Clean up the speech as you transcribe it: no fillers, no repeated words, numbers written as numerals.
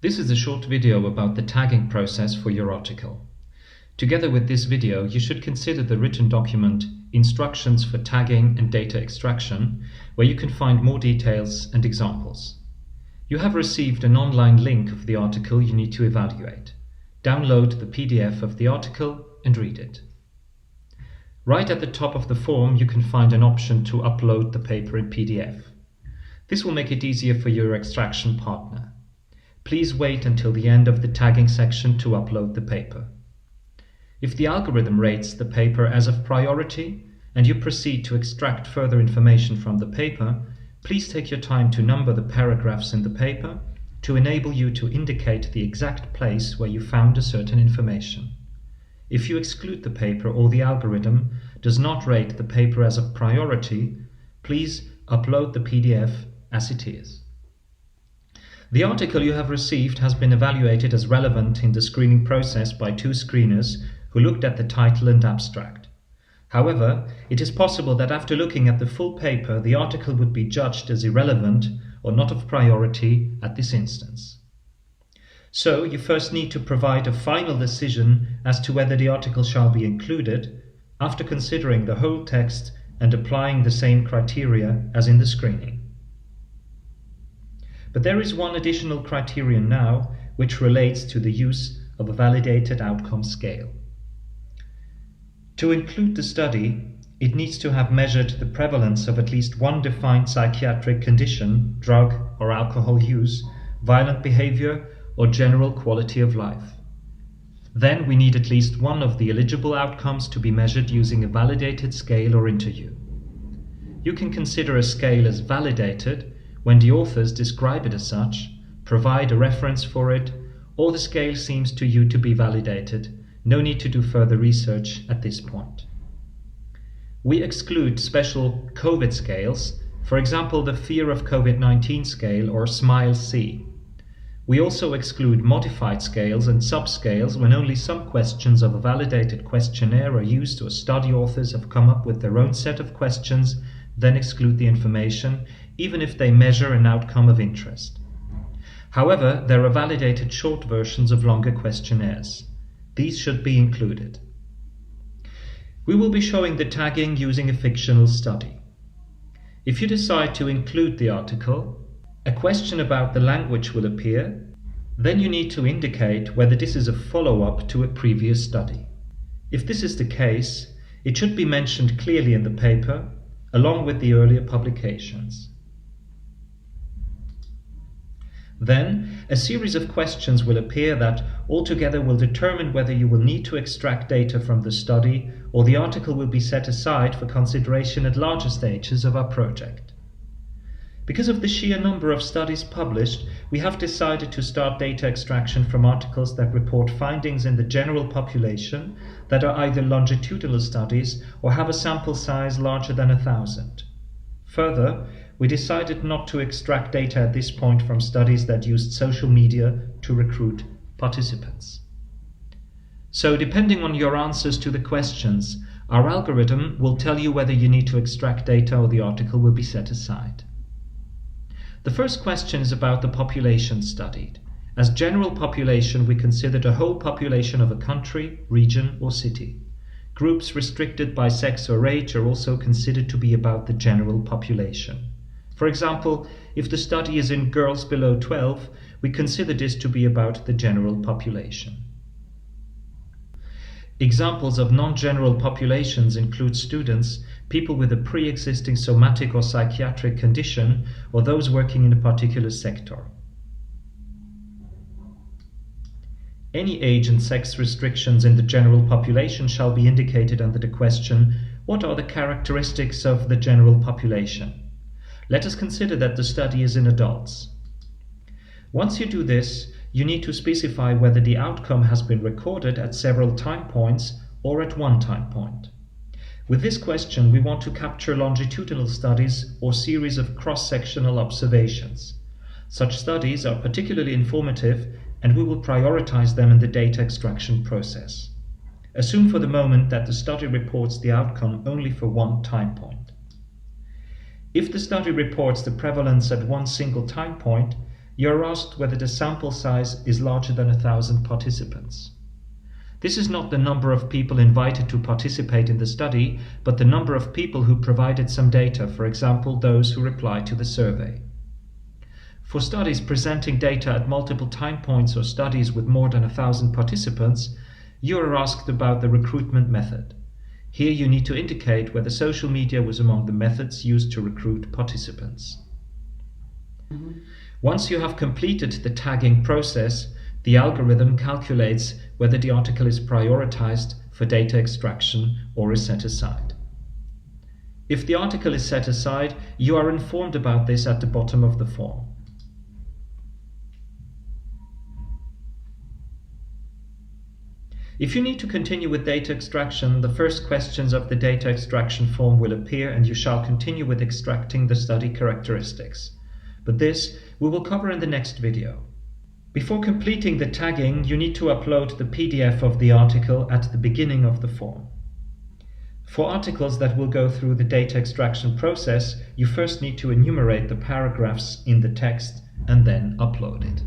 This is a short video about the tagging process for your article. Together with this video, you should consider the written document Instructions for Tagging and Data Extraction, where you can find more details and examples. You have received an online link of the article you need to evaluate. Download the PDF of the article and read it. Right at the top of the form, you can find an option to upload the paper in PDF. This will make it easier for your extraction partner. Please wait until the end of the tagging section to upload the paper. If the algorithm rates the paper as of priority and you proceed to extract further information from the paper, please take your time to number the paragraphs in the paper to enable you to indicate the exact place where you found a certain information. If you exclude the paper or the algorithm does not rate the paper as of priority, please upload the PDF as it is. The article you have received has been evaluated as relevant in the screening process by 2 screeners who looked at the title and abstract. However, it is possible that after looking at the full paper, the article would be judged as irrelevant or not of priority at this instance. So, you first need to provide a final decision as to whether the article shall be included, after considering the whole text and applying the same criteria as in the screening. But there is one additional criterion now, which relates to the use of a validated outcome scale. To include the study, it needs to have measured the prevalence of at least one defined psychiatric condition, drug or alcohol use, violent behavior, or general quality of life. Then we need at least one of the eligible outcomes to be measured using a validated scale or interview. You can consider a scale as validated when the authors describe it as such, provide a reference for it, or the scale seems to you to be validated. No need to do further research at this point. We exclude special COVID scales, for example the Fear of COVID-19 scale or SMILE-C. We also exclude modified scales and subscales when only some questions of a validated questionnaire are used or study authors have come up with their own set of questions, then exclude the information, even if they measure an outcome of interest. However, there are validated short versions of longer questionnaires. These should be included. We will be showing the tagging using a fictional study. If you decide to include the article, a question about the language will appear. Then you need to indicate whether this is a follow-up to a previous study. If this is the case, it should be mentioned clearly in the paper, along with the earlier publications. Then, a series of questions will appear that altogether will determine whether you will need to extract data from the study or the article will be set aside for consideration at larger stages of our project. Because of the sheer number of studies published, we have decided to start data extraction from articles that report findings in the general population that are either longitudinal studies or have a sample size larger than 1,000. Further, we decided not to extract data at this point from studies that used social media to recruit participants. So, depending on your answers to the questions, our algorithm will tell you whether you need to extract data or the article will be set aside. The first question is about the population studied. As general population, we consider the whole population of a country, region, or city. Groups restricted by sex or age are also considered to be about the general population. For example, if the study is in girls below 12, we consider this to be about the general population. Examples of non-general populations include students, people with a pre-existing somatic or psychiatric condition, or those working in a particular sector. Any age and sex restrictions in the general population shall be indicated under the question, what are the characteristics of the general population? Let us consider that the study is in adults. Once you do this, you need to specify whether the outcome has been recorded at several time points or at one time point. With this question, we want to capture longitudinal studies or series of cross-sectional observations. Such studies are particularly informative and we will prioritize them in the data extraction process. Assume for the moment that the study reports the outcome only for one time point. If the study reports the prevalence at one single time point, you are asked whether the sample size is larger than 1,000 participants. This is not the number of people invited to participate in the study, but the number of people who provided some data, for example, those who replied to the survey. For studies presenting data at multiple time points or studies with more than 1,000 participants, you are asked about the recruitment method. Here you need to indicate whether social media was among the methods used to recruit participants. Once you have completed the tagging process, the algorithm calculates whether the article is prioritized for data extraction or is set aside. If the article is set aside, you are informed about this at the bottom of the form. If you need to continue with data extraction, the first questions of the data extraction form will appear and you shall continue with extracting the study characteristics. But this we will cover in the next video. Before completing the tagging, you need to upload the PDF of the article at the beginning of the form. For articles that will go through the data extraction process, you first need to enumerate the paragraphs in the text and then upload it.